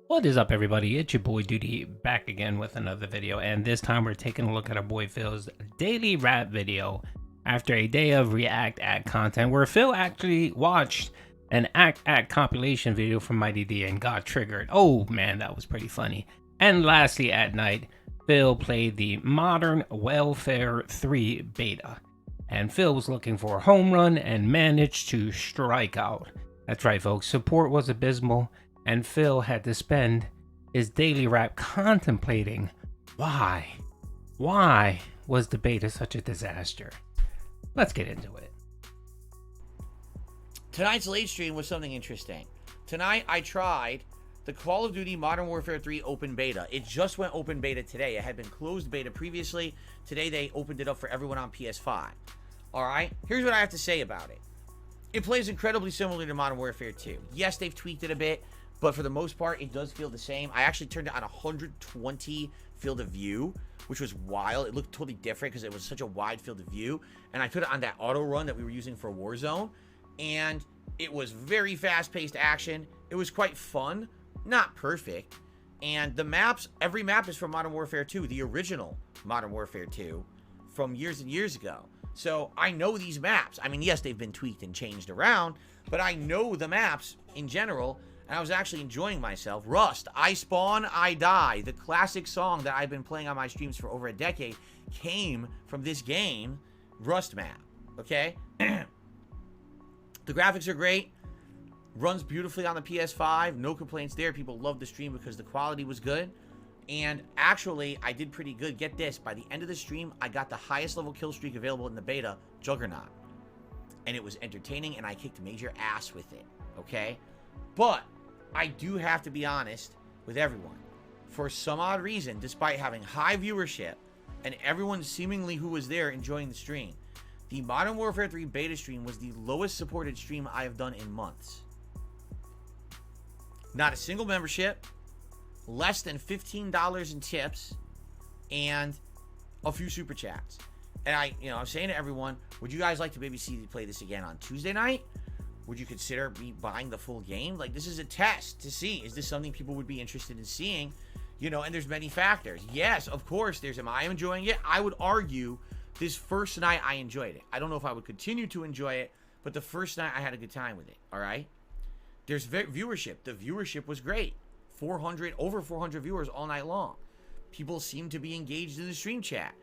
What is up, everybody? It's your boy Duty back again with another video, and this time we're taking a look at our boy Phil's daily rap video after a day of React Act content where Phil actually watched an Act compilation video from Mighty D and got triggered. Oh man, that was pretty funny. And lastly, at night, Phil played the Modern Warfare 3 beta, and Phil was looking for a home run and managed to strike out. That's right, folks. Support was abysmal, and Phil had to spend his daily rap contemplating why was the beta such a disaster. Let's get into it. Tonight's late stream was something interesting. Tonight I tried the Call of Duty Modern Warfare 3 open beta. It just went open beta today. It had been closed beta previously. Today they opened it up for everyone on PS5. Alright, here's what I have to say about it. It plays incredibly similar to Modern Warfare 2. Yes, they've tweaked it a bit, but for the most part, it does feel the same. I actually turned it on 120 field of view, which was wild. It looked totally different because it was such a wide field of view. And I put it on that auto run that we were using for Warzone. And it was very fast-paced action. It was quite fun. Not perfect. And the maps, every map is from Modern Warfare 2, the original Modern Warfare 2 from years and years ago. So I know these maps. I mean, yes, they've been tweaked and changed around, but I know the maps in general. And I was actually enjoying myself. Rust, I Spawn, I Die, the classic song that I've been playing on my streams for over a decade, came from this game, Rust map, okay? The graphics are great, runs beautifully on the PS5, no complaints there. People loved the stream because the quality was good. And actually, I did pretty good. Get this, by the end of the stream, I got the highest level kill streak available in the beta, Juggernaut. And it was entertaining, and I kicked major ass with it, okay? But I do have to be honest with everyone. For some odd reason, despite having high viewership and everyone seemingly who was there enjoying the stream, the Modern Warfare 3 beta stream was the lowest supported stream I have done in months. Not a single membership, less than $15 in tips, and a few super chats. And I'm saying to everyone, would you guys like to maybe see me play this again on Tuesday night? Would you consider me buying the full game? Like, this is a test to see, is this something people would be interested in seeing? You know, and there's many factors. Yes, of course, am I enjoying it? I would argue this first night I enjoyed it. I don't know if I would continue to enjoy it, but the first night I had a good time with it, all right? There's viewership. The viewership was great. Over 400 viewers all night long. People seem to be engaged in the stream chat.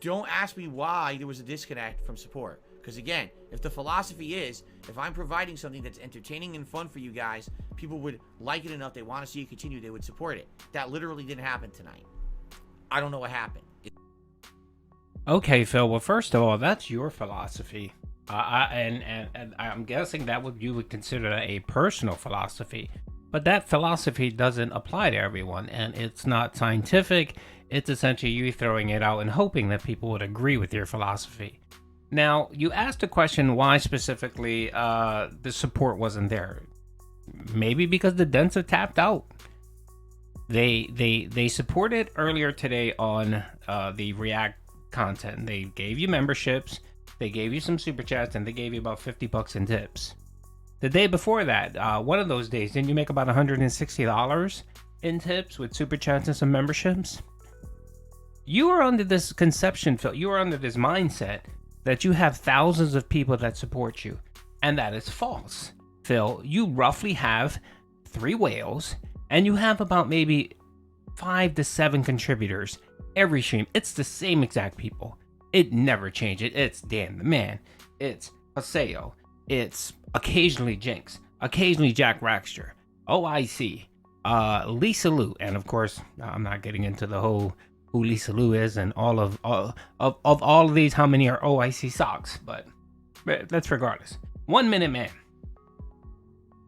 Don't ask me why there was a disconnect from support. Because again, if the philosophy is, if I'm providing something that's entertaining and fun for you guys, people would like it enough, they want to see it continue, they would support it. That literally didn't happen tonight. I don't know what happened. Okay, Phil. Well, first of all, that's your philosophy, and I'm guessing that you would consider that a personal philosophy. But that philosophy doesn't apply to everyone, and it's not scientific. It's essentially you throwing it out and hoping that people would agree with your philosophy. Now, you asked a question why specifically the support wasn't there. Maybe because the dents are tapped out. They supported earlier today on the React content. They gave you memberships, they gave you some super chats, and they gave you about $50 in tips. The day before that, one of those days, didn't you make about $160 in tips with super chats and some memberships? You are under this conception, Phil. You are under this mindset that you have thousands of people that support you, and that is false. Phil, you roughly have 3 whales, and you have about maybe 5 to 7 contributors every stream. It's the same exact people. It never changes. It's Dan the Man, it's Paseo, it's occasionally Jinx, occasionally Jack Rackster, OIC, Lisa Lou, and of course, I'm not getting into the whole who Lisa Lou is and all of these, how many are OIC socks, but that's regardless. 1 Minute Man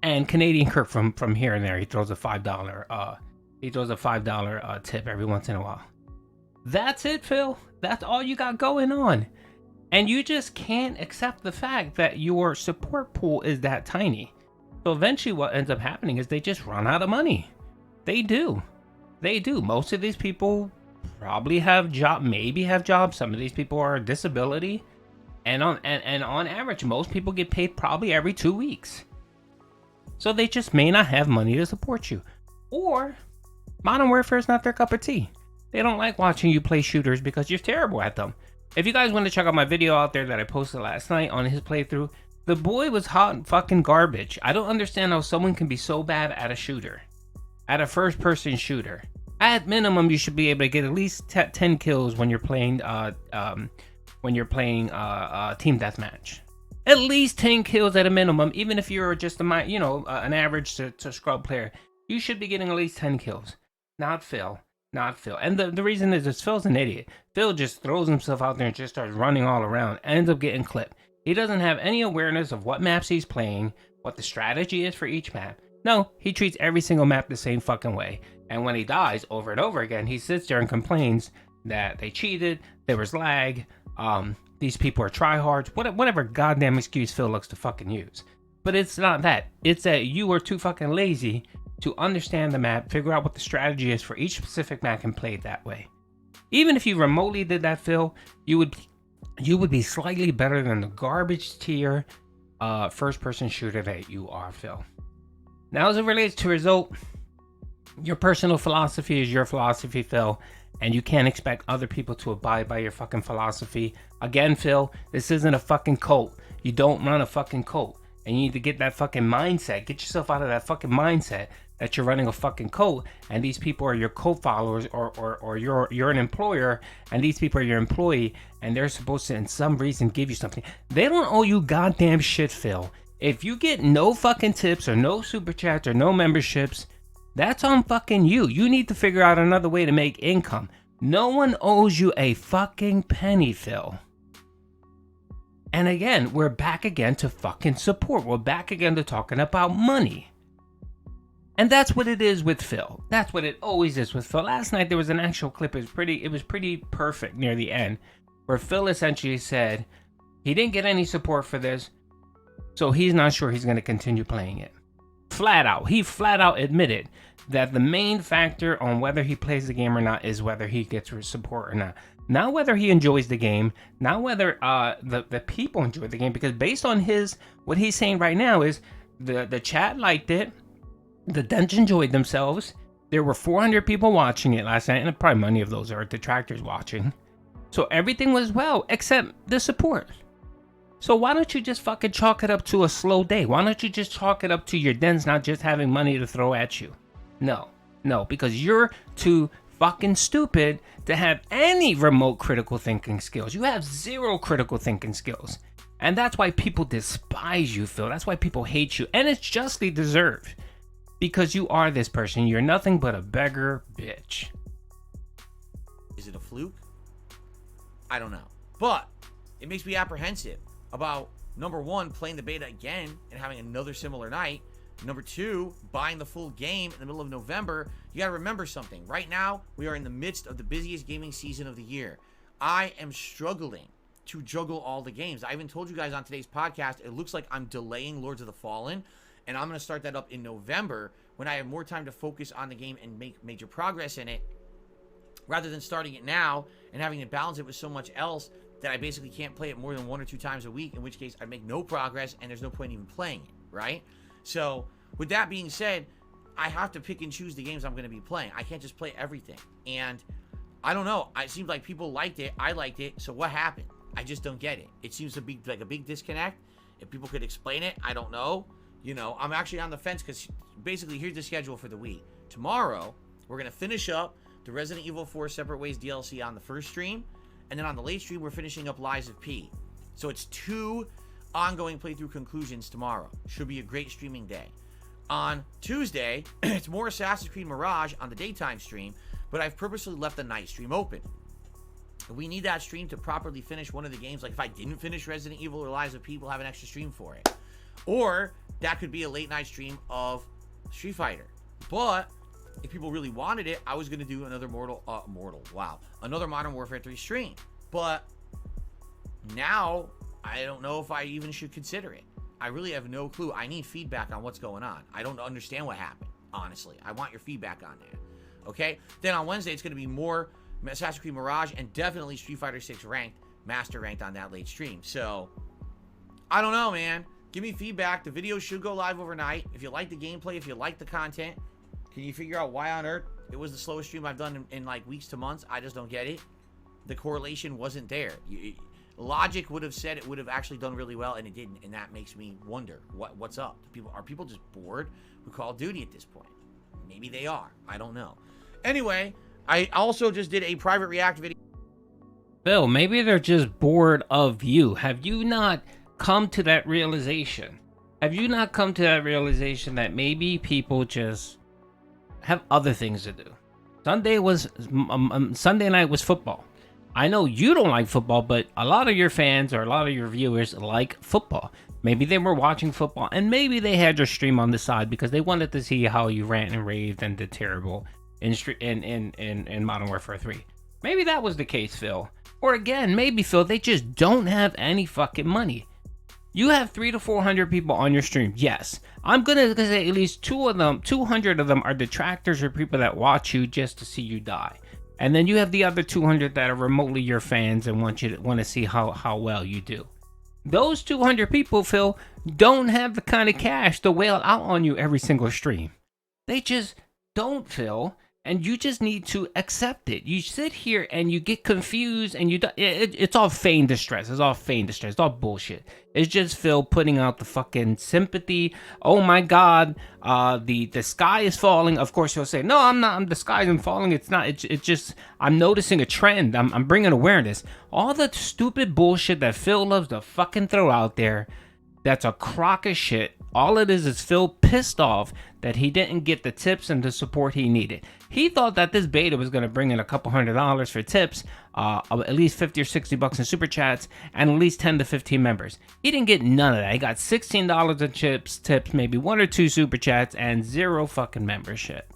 and Canadian Kirk from here and there. He throws a $5 tip every once in a while. That's it, Phil. That's all you got going on, and you just can't accept the fact that your support pool is that tiny. So eventually, what ends up happening is they just run out of money. They do. Most of these people probably maybe have jobs. Some of these people are a disability, and on average, most people get paid probably every 2 weeks. So they just may not have money to support you. or Modern Warfare is not their cup of tea. They don't like watching you play shooters because you're terrible at them. If you guys want to check out my video out there that I posted last night on his playthrough, the boy was hot fucking garbage. I don't understand how someone can be so bad at a shooter, at a first-person shooter. At minimum, you should be able to get at least 10 kills when you're playing team deathmatch. At least 10 kills at a minimum, even if you're just an average to scrub player. You should be getting at least 10 kills. Not Phil. Not Phil. And the reason is Phil's an idiot. Phil just throws himself out there and just starts running all around. Ends up getting clipped. He doesn't have any awareness of what maps he's playing, what the strategy is for each map. No, he treats every single map the same fucking way. And when he dies over and over again, he sits there and complains that they cheated, there was lag, these people are tryhards, whatever goddamn excuse Phil looks to fucking use. But it's not that. It's that you are too fucking lazy to understand the map, figure out what the strategy is for each specific map and play it that way. Even if you remotely did that, Phil, you would be slightly better than the garbage tier first-person shooter that you are, Phil. Now, as it relates to result, your personal philosophy is your philosophy, Phil, and you can't expect other people to abide by your fucking philosophy. Again, Phil, this isn't a fucking cult. You don't run a fucking cult, and you need to get that fucking mindset. Get yourself out of that fucking mindset that you're running a fucking cult, and these people are your cult followers, or you're an employer, and these people are your employee, and they're supposed to, in some reason, give you something. They don't owe you goddamn shit, Phil. If you get no fucking tips, or no super chats, or no memberships, that's on fucking you. You need to figure out another way to make income. No one owes you a fucking penny, Phil. And again, we're back again to fucking support. We're back again to talking about money. And that's what it is with Phil. That's what it always is with Phil. Last night there was an actual clip. It was pretty perfect near the end, where Phil essentially said he didn't get any support for this, so he's not sure he's going to continue playing it. He flat out admitted that the main factor on whether he plays the game or not is whether he gets support or not. Not whether he enjoys the game, not whether the people enjoy the game, because based on what he's saying right now is the chat liked it, the Dents enjoyed themselves. There were 400 people watching it last night, and probably many of those are detractors watching. So everything was well, except the support. So why don't you just fucking chalk it up to a slow day? Why don't you just chalk it up to your Dents not just having money to throw at you? No, because you're too fucking stupid to have any remote critical thinking skills. You have zero critical thinking skills. And that's why people despise you, Phil. That's why people hate you. And it's justly deserved. Because you are this person. You're nothing but a beggar bitch. Is it a fluke? I don't know. But it makes me apprehensive about, number one, playing the beta again and having another similar night. Number two, buying the full game in the middle of November. You got to remember something. Right now, we are in the midst of the busiest gaming season of the year. I am struggling to juggle all the games. I even told you guys on today's podcast, it looks like I'm delaying Lords of the Fallen, and I'm going to start that up in November when I have more time to focus on the game and make major progress in it, rather than starting it now and having to balance it with so much else that I basically can't play it more than 1 or 2 times a week, in which case I make no progress and there's no point even playing it, right? So with that being said, I have to pick and choose the games I'm going to be playing. I can't just play everything. And I don't know. It seems like people liked it. I liked it. So what happened? I just don't get it. It seems to be like a big disconnect. If people could explain it, I don't know. You know, I'm actually on the fence because basically here's the schedule for the week. Tomorrow, we're going to finish up the Resident Evil 4 Separate Ways DLC on the first stream. And then on the late stream, we're finishing up Lies of P. So it's 2 ongoing playthrough conclusions tomorrow. Should be a great streaming day. On Tuesday, it's more Assassin's Creed Mirage on the daytime stream, but I've purposely left the night stream open. We need that stream to properly finish one of the games. Like if I didn't finish Resident Evil or Lies of P, we'll have an extra stream for it. Or that could be a late night stream of Street Fighter. But if people really wanted it, I was going to do another another Modern Warfare 3 stream. But now I don't know if I even should consider it. I really have no clue. I need feedback on what's going on. I don't understand what happened, honestly. I want your feedback on that. Okay? Then on Wednesday, it's going to be more Assassin's Creed Mirage and definitely Street Fighter 6 ranked, Master ranked on that late stream. So, I don't know, man. Give me feedback. The video should go live overnight. If you like the gameplay, if you like the content, Can you figure out why on earth it was the slowest stream I've done in like weeks to months? I just don't get it. The correlation wasn't there. Logic would have said it would have actually done really well, and it didn't, and that makes me wonder what's up. Are people just bored with Call of Duty at this point? Maybe they are. I don't know. Anyway, I also just did a private react video. Phil, maybe they're just bored of you. Have you not come to that realization? Have you not come to that realization that maybe people just have other things to do? Sunday night was football. I know you don't like football, but a lot of your fans or a lot of your viewers like football. Maybe they were watching football, and maybe they had your stream on the side because they wanted to see how you rant and raved and did terrible in Modern Warfare 3. Maybe that was the case, Phil. Or again, maybe, Phil, they just don't have any fucking money. You have 300 to 400 people on your stream. Yes, I'm gonna say at least 200 of them are detractors or people that watch you just to see you die. And then you have the other 200 that are remotely your fans and want to see how well you do. Those 200 people, Phil, don't have the kind of cash to wail out on you every single stream. They just don't, Phil. And you just need to accept it. You sit here and you get confused, and it's all feigned distress. It's all feigned distress. It's all bullshit. It's just Phil putting out the fucking sympathy. Oh my God, the sky is falling. Of course he'll say, no, I'm not. The sky isn't falling. It's not. It's just I'm noticing a trend. I'm bringing awareness. All the stupid bullshit that Phil loves to fucking throw out there. That's a crock of shit. All it is Phil pissed off that he didn't get the tips and the support he needed. He thought that this beta was going to bring in a couple $100 for tips, at least 50 or 60 bucks in super chats, and at least 10 to 15 members. He didn't get none of that. He got $16 in tips, maybe 1 or 2 super chats, and 0 fucking membership.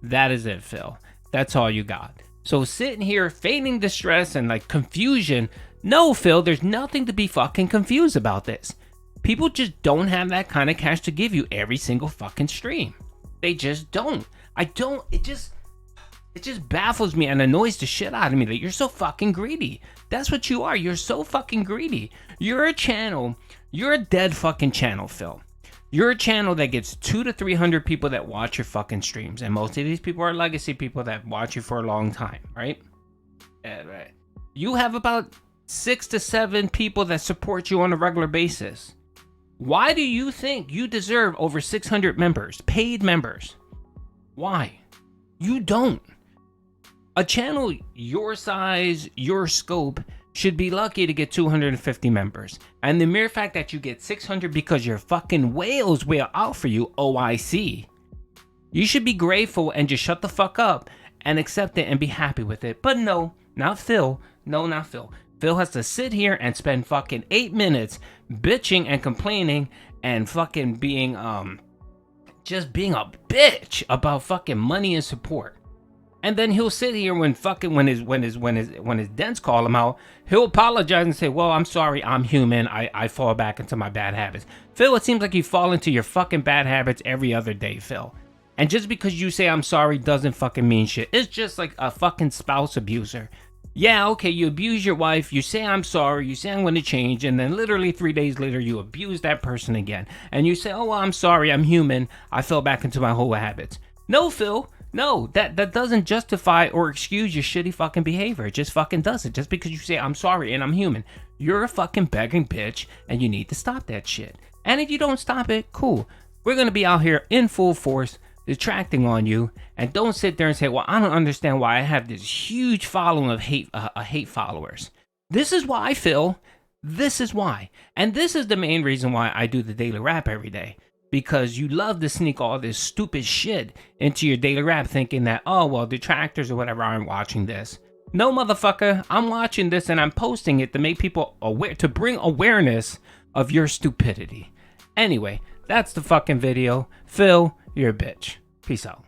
That is it, Phil. That's all you got. So sitting here feigning distress and like confusion. No, Phil, there's nothing to be fucking confused about this. People just don't have that kind of cash to give you every single fucking stream. They just don't. It just baffles me and annoys the shit out of me that you're so fucking greedy. That's what you are. You're so fucking greedy. You're a channel. You're a dead fucking channel, Phil. You're a channel that gets 200 to 300 people that watch your fucking streams. And most of these people are legacy people that watch you for a long time, right? Yeah, right. You have about 6 to 7 people that support you on a regular basis. Why do you think you deserve over 600 members, paid members? Why? You don't. A channel your size, your scope, should be lucky to get 250 members. And the mere fact that you get 600 because your fucking whales wail out for you, OIC. You should be grateful and just shut the fuck up and accept it and be happy with it. But no, not Phil. No, not Phil. Phil has to sit here and spend fucking 8 minutes bitching and complaining and fucking being just being a bitch about fucking money and support. And then he'll sit here when his dents call him out, he'll apologize and say, well, I'm sorry, I'm human, I fall back into my bad habits. Phil, it seems like you fall into your fucking bad habits every other day, Phil. And just because you say I'm sorry doesn't fucking mean shit. It's just like a fucking spouse abuser. Yeah, okay, you abuse your wife, you say I'm sorry, you say I'm going to change, and then literally 3 days later you abuse that person again. And you say, oh, well, I'm sorry, I'm human, I fell back into my whole habits. No, Phil, no, that doesn't justify or excuse your shitty fucking behavior. It just fucking doesn't. Just because you say I'm sorry and I'm human. You're a fucking begging bitch, and you need to stop that shit. And if you don't stop it, cool. We're going to be out here in full force, detracting on you, and don't sit there and say, well, I don't understand why I have this huge following of hate followers. This is why, Phil. This is why. And this is the main reason why I do the daily rap every day. Because you love to sneak all this stupid shit into your daily rap thinking that, oh, well, detractors or whatever aren't watching this. No, motherfucker, I'm watching this and I'm posting it to make people aware, to bring awareness of your stupidity. Anyway, that's the fucking video. Phil, you're a bitch. Peace out.